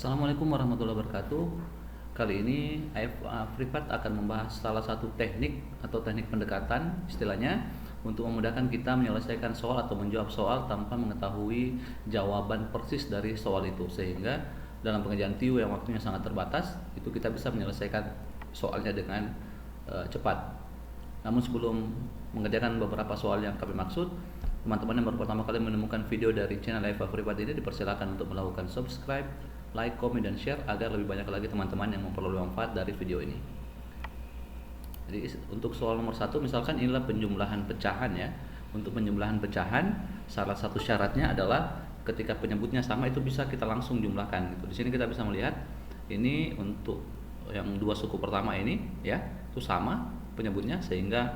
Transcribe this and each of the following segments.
Assalamualaikum warahmatullahi wabarakatuh. Kali ini Privat akan membahas salah satu teknik atau teknik pendekatan istilahnya untuk memudahkan kita menyelesaikan soal atau menjawab soal tanpa mengetahui jawaban persis dari soal itu, sehingga dalam pengerjaan TIU yang waktunya sangat terbatas itu kita bisa menyelesaikan soalnya dengan cepat. Namun sebelum mengerjakan beberapa soal yang kami maksud, teman-teman yang baru pertama kali menemukan video dari channel Eva Privat ini dipersilakan untuk melakukan subscribe, like, komen, dan share agar lebih banyak lagi teman-teman yang memperoleh manfaat dari video ini. Jadi untuk soal nomor 1, misalkan inilah penjumlahan pecahan ya. Untuk penjumlahan pecahan, salah satu syaratnya adalah ketika penyebutnya sama itu bisa kita langsung jumlahkan gitu. Di sini kita bisa melihat ini untuk yang dua suku pertama ini ya, itu sama penyebutnya sehingga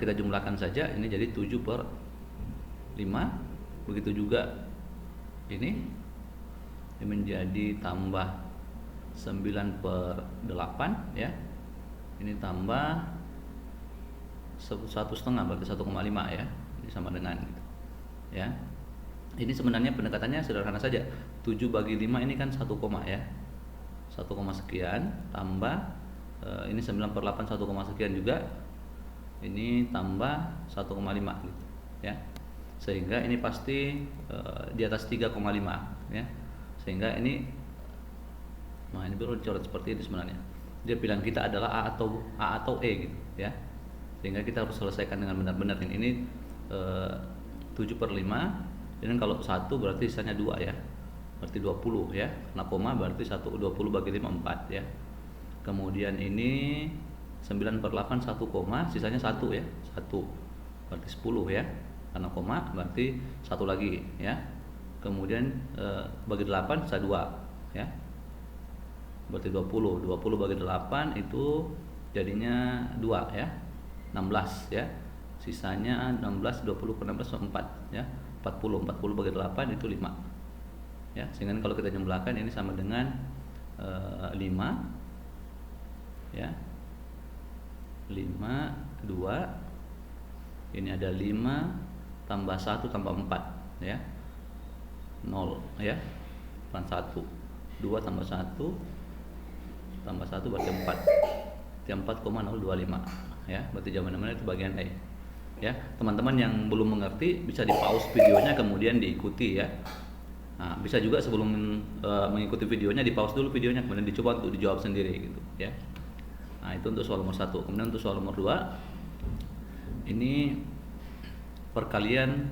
kita jumlahkan saja, ini jadi 7/5. Begitu juga ini menjadi tambah 9/8 ya, ini tambah 1,5 berarti 1,5 ya, ini sama dengan gitu ya. Ini sebenarnya pendekatannya sederhana saja, 7/5 ini kan 1, ya, 1, sekian tambah ini 9/8 1, sekian juga, ini tambah 1,5 gitu ya, sehingga ini pasti di atas 3,5 ya, sehingga ini perlu dicoret seperti itu. Sebenarnya dia pilihan kita adalah A atau E gitu ya, sehingga kita harus selesaikan dengan benar-benar. Ini 7/5, ini kalau 1 berarti sisanya 2 ya, berarti 20 ya, karena koma berarti 20 bagi 5 4 ya. Kemudian ini 9/8 1 koma, sisanya 1 ya, 1 berarti 10 ya, karena koma berarti 1 lagi ya. Kemudian bagi 8 sisa 2 ya, berarti 20 bagi 8 itu jadinya 2 ya, 16 ya, sisanya 16, 20 per 16 4 ya, 40 bagi 8 itu 5 ya, sehingga kalau kita jumlahkan ini sama dengan 5 ya, 5, 2, ini ada 5 tambah 1 tambah 4 ya, 0 ya, bukan 1, 2 tambah 1 tambah 1 berarti 4, 4,025 ya, berarti jawabannya itu bagian E ya. Teman-teman yang belum mengerti bisa di pause videonya kemudian diikuti ya. Nah, bisa juga sebelum mengikuti videonya di pause dulu videonya kemudian dicoba untuk dijawab sendiri gitu ya. Nah, itu untuk soal nomor 1. Kemudian untuk soal nomor 2, ini perkalian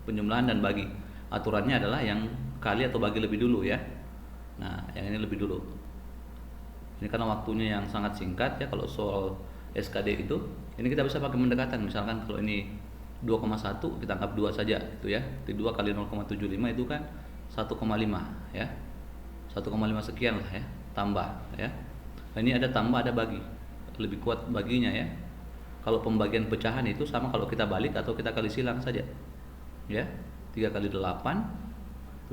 penjumlahan dan bagi. Aturannya adalah yang kali atau bagi lebih dulu ya. Nah, yang ini lebih dulu. Ini karena waktunya yang sangat singkat ya, kalau soal SKD itu ini kita bisa pakai pendekatan. Misalkan kalau ini 2,1 kita anggap 2 saja itu ya. 2 kali 0,75 itu kan 1,5 ya. 1,5 sekian lah ya, tambah ya. Nah, ini ada tambah ada bagi. Lebih kuat baginya ya. Kalau pembagian pecahan itu sama kalau kita balik atau kita kali silang saja. Ya. 3 kali 8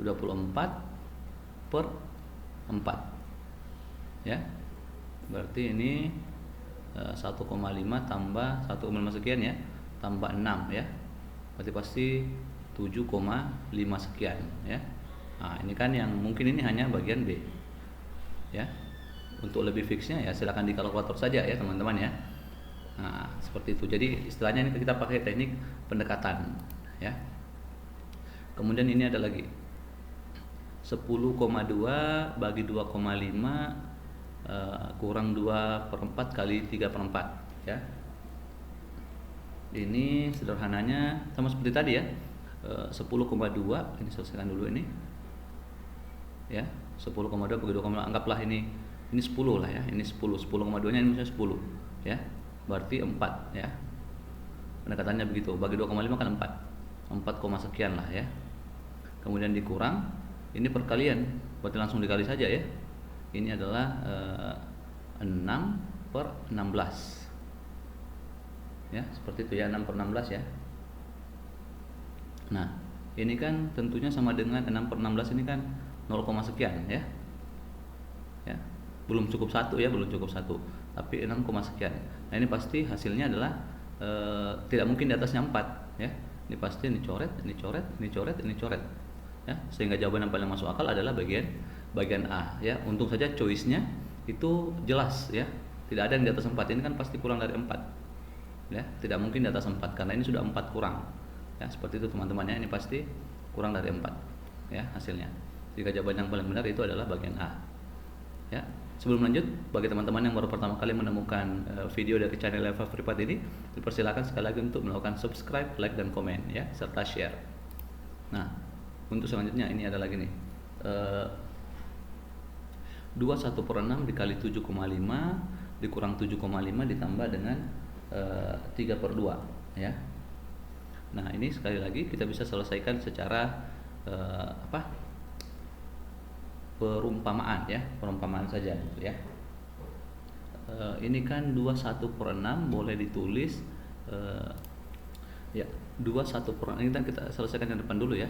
24/4 ya, berarti ini 1,5 tambah 1,5 sekian ya, tambah 6 ya, berarti pasti 7,5 sekian ya. Nah, ini kan yang mungkin ini hanya bagian B ya. Untuk lebih fixnya ya silakan di kalkulator saja ya teman-teman ya. Nah, seperti itu. Jadi istilahnya ini kita pakai teknik pendekatan ya. Kemudian ini ada lagi 10,2 bagi 2,5 kurang 2/4 kali 3/4 ya. Ini sederhananya sama seperti tadi ya. 10,2 ini selesaikan dulu ini ya. 10,2 bagi 2,5, anggaplah ini 10 lah ya. Ini 10,2 nya ini misalnya 10 ya. Berarti 4 ya. Pendekatannya begitu. Bagi 2,5 kan 4 sekian lah ya. Kemudian dikurang, ini perkalian, berarti langsung dikali saja ya. Ini adalah 6/16 ya, seperti itu ya, 6/16 ya. Nah, ini kan tentunya sama dengan 6/16 ini kan 0, sekian ya. Ya, belum cukup 1 ya, belum cukup 1, tapi 6, sekian. Nah, ini pasti hasilnya adalah tidak mungkin di atasnya 4 ya. Ini pasti ini coret, ini coret, ini coret, ini coret. ya, sehingga jawaban yang paling masuk akal adalah bagian A ya. Untung saja choice-nya itu jelas ya, tidak ada yang di atas 4. Ini kan pasti kurang dari 4 ya, tidak mungkin di atas 4 karena ini sudah 4 kurang ya, seperti itu teman-temannya. Ini pasti kurang dari 4 ya hasilnya. Jika jawaban yang paling benar itu adalah bagian A ya. Sebelum lanjut, bagi teman-teman yang baru pertama kali menemukan video dari channel Eva Privat ini, dipersilakan sekali lagi untuk melakukan subscribe, like, dan komen ya, serta share. Nah, untuk selanjutnya ini ada lagi nih, 21/6 dikali 7,5 dikurang 7,5 ditambah dengan 3/2 ya. Nah, ini sekali lagi kita bisa selesaikan secara perumpamaan ya, perumpamaan saja gitu ya. Ini kan 21/6 boleh ditulis ya, 21/6 ini kan kita selesaikan yang depan dulu ya.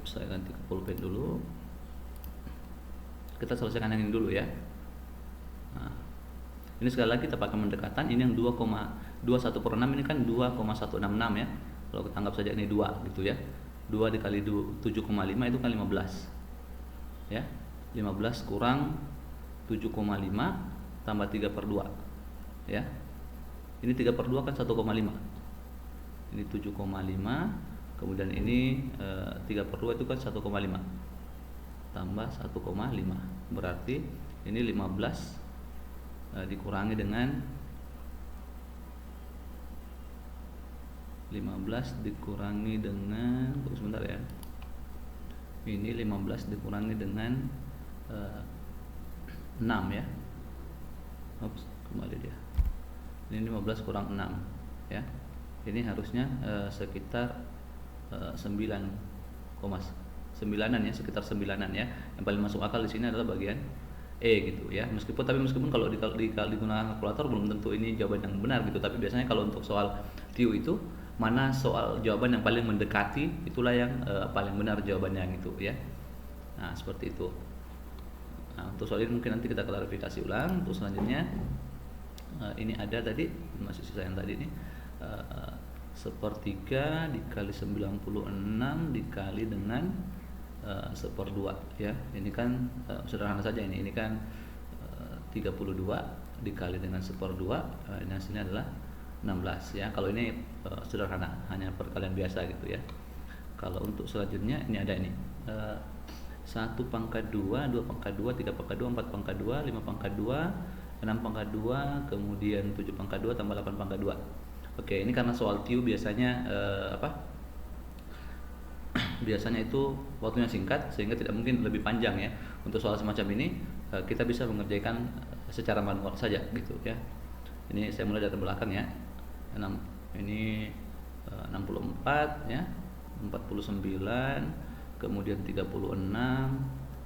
Saya ganti ke pulpen dulu. Kita selesaikan yang ini dulu ya. Nah, ini sekali lagi kita pakai pendekatan. Ini yang 21/6 ini kan 2,166 ya. Kalau kita anggap saja ini 2 gitu ya. 2 dikali 7,5 itu kan 15 ya. 15 kurang 7,5 tambah 3/2 ya. Ini 3/2 kan 1,5. Ini 7,5, kemudian ini 3/2 itu kan 1,5 tambah 1,5, berarti ini 15 dikurangi dengan 15 dikurangi dengan, tunggu sebentar ya. Ini 15 dikurangi dengan 6 ya. Oops, kembali dia. Ini 15 kurang 6 ya. Ini harusnya sekitar 9,9an ya, sekitar 9an ya. Yang paling masuk akal di sini adalah bagian E gitu ya. Meskipun kalau digunakan kalkulator belum tentu ini jawaban yang benar gitu. Tapi biasanya kalau untuk soal TIU itu mana soal jawaban yang paling mendekati, itulah yang paling benar jawabannya gitu ya. Nah, seperti itu. Nah, untuk soal ini mungkin nanti kita klarifikasi ulang. Untuk selanjutnya ini ada tadi, masih sisa yang tadi ini, 1/3 dikali 96 dikali dengan 1/2 ya. Ini kan sederhana saja ini kan 32 dikali dengan 1/2, ini hasilnya adalah 16 ya. Kalau ini sederhana, hanya perkalian biasa gitu ya. Kalau untuk selanjutnya ini ada ini 1/2, 2/2, 3/2, 4/2, 5/2, 6/2, kemudian 7/2 tambah 8/2. Oke, ini karena soal TIU biasanya biasanya itu waktunya singkat sehingga tidak mungkin lebih panjang ya. Untuk soal semacam ini kita bisa mengerjakan secara manual saja gitu ya. Ini saya mulai dari belakang ya. Ini 64 ya, 49, kemudian 36,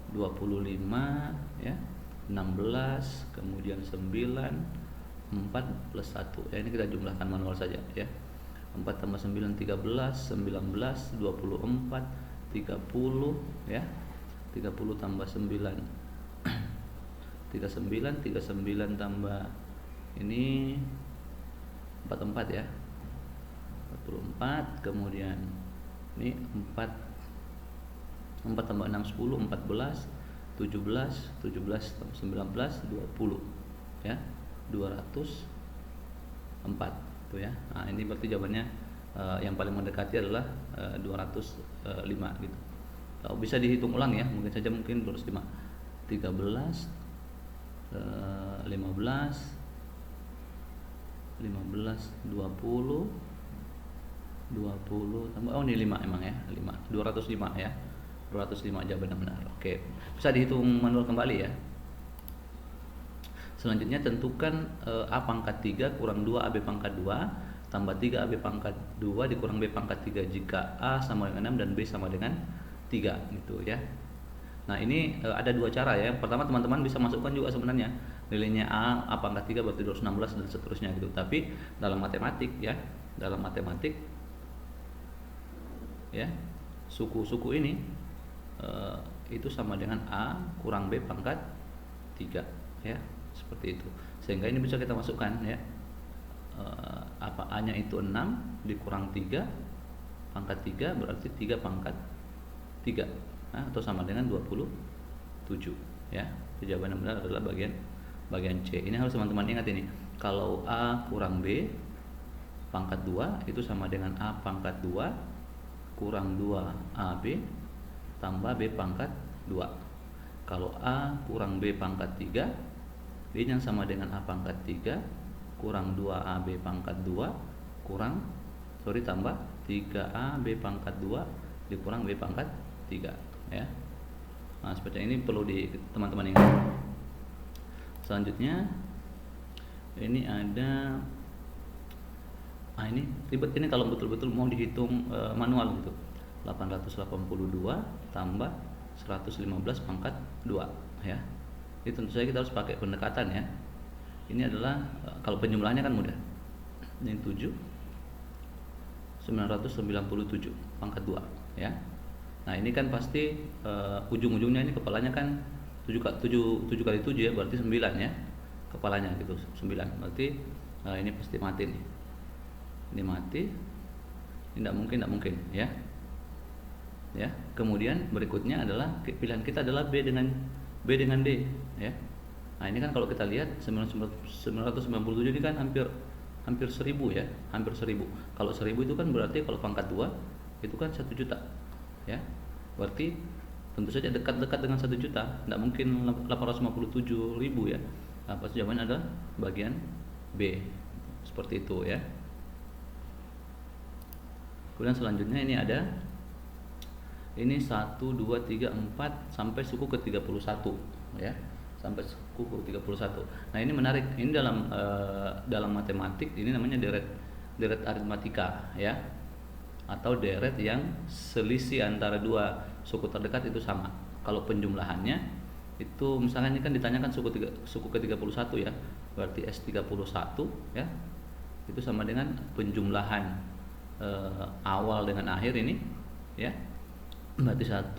25 ya, 16, kemudian 9, 4 plus 1 ya. Ini kita jumlahkan manual saja ya. 4 tambah 9 13, 19, 24, 30 ya. 30 tambah 9 39 tambah ini 44 ya. 44, kemudian ini 4 tambah 6 10, 14, 17 tambah 19 20 ya. 204 tuh ya. Nah, ini berarti jawabannya yang paling mendekati adalah 205 gitu. Bisa dihitung ulang ya, mungkin 205, 13, 15, 20 tambah, oh ini 5 emang ya, 205 ya. 205 jawaban yang benar. Oke, bisa dihitung manual kembali ya. Selanjutnya tentukan A pangkat 3 kurang 2 AB pangkat 2 tambah 3 AB pangkat 2 dikurang B pangkat 3 jika A sama dengan 6 dan B sama dengan 3 gitu ya. Nah, ini ada dua cara ya. Yang pertama, teman-teman bisa masukkan juga sebenarnya nilainya A pangkat 3 berarti 216 dan seterusnya gitu. Tapi dalam matematik ya, ya, suku-suku ini itu sama dengan A kurang B pangkat 3 ya. Seperti itu, sehingga ini bisa kita masukkan ya, A nya itu 6 dikurang 3 pangkat 3 berarti 3 pangkat 3, atau sama dengan 27 ya. Jawaban yang benar adalah bagian C. Ini harus teman-teman ingat ini. Kalau A kurang B pangkat 2 itu sama dengan A pangkat 2 kurang 2 AB tambah B pangkat 2. Kalau A kurang B pangkat 3, B yang sama dengan A pangkat 3 kurang 2 AB pangkat 2 tambah 3A B pangkat 2 dikurang B pangkat 3 ya. Nah, seperti ini perlu teman-teman ingat. Selanjutnya ini ada ini ribet ini kalau betul-betul mau dihitung manual gitu. 882 tambah 115 pangkat 2 ya. Jadi tentu saja kita harus pakai pendekatan ya. Ini adalah kalau penjumlahannya kan mudah. Ini 997 pangkat 2 ya. Nah, ini kan pasti ujung-ujungnya ini kepalanya kan 7 kali 7 ya, berarti 9 ya. Kepalanya gitu, 9. Berarti ini pasti mati nih. Ini mati. Ini tidak mungkin ya. Ya. Kemudian berikutnya adalah pilihan kita adalah B dengan D ya. Nah, ini kan kalau kita lihat 997 ini kan hampir 1000 ya, hampir 1000. Kalau 1000 itu kan berarti kalau pangkat 2 itu kan 1 juta. Ya. Berarti tentu saja dekat-dekat dengan 1 juta, tidak mungkin 857.000 ya. Nah, pasti jawabannya adalah bagian B. Seperti itu ya. Kemudian selanjutnya ini ada 1, 2, 3, 4 sampai suku ke 31 ya. Sampai suku ke 31. Nah, ini menarik. Ini dalam matematik ini namanya deret aritmatika ya. Atau deret yang selisih antara dua suku terdekat itu sama. Kalau penjumlahannya itu misalnya ini kan ditanyakan suku ke 31 ya. Berarti S31 ya. Itu sama dengan penjumlahan awal dengan akhir ini ya. Berarti 1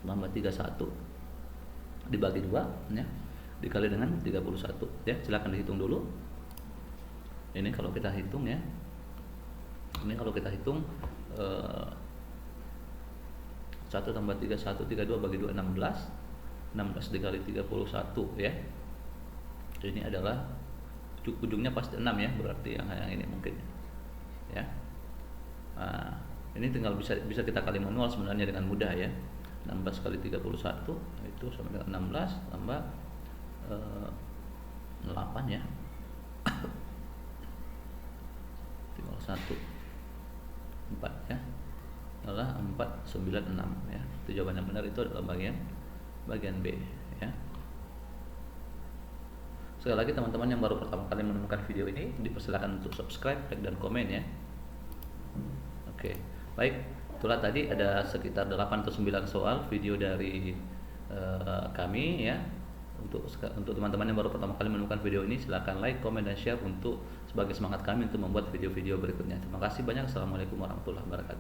tambah 31 dibagi 2 ya, dikali dengan 31 ya. Silakan dihitung dulu. Ini kalau kita hitung ya. Ini kalau kita hitung 1 tambah 31 32 bagi 2 16 dikali 31 ya. Ini adalah ujungnya pasti 6 ya, berarti yang ini mungkin ya. Nah, ini tinggal bisa kita kali manual sebenarnya dengan mudah ya. 16 kali 31 itu sama dengan 16 tambah 8 ya. Tinggal 1 4 ya. Adalah 496 ya. Itu jawaban yang benar, itu adalah bagian B ya. Sekali lagi teman-teman yang baru pertama kali menemukan video ini, dipersilakan untuk subscribe, like, dan komen ya. Oke, baik. Itulah tadi ada sekitar 8 atau 9 soal video dari kami ya. Untuk teman-teman yang baru pertama kali menemukan video ini, silakan like, komen, dan share untuk sebagai semangat kami untuk membuat video-video berikutnya. Terima kasih banyak. Assalamualaikum warahmatullahi wabarakatuh.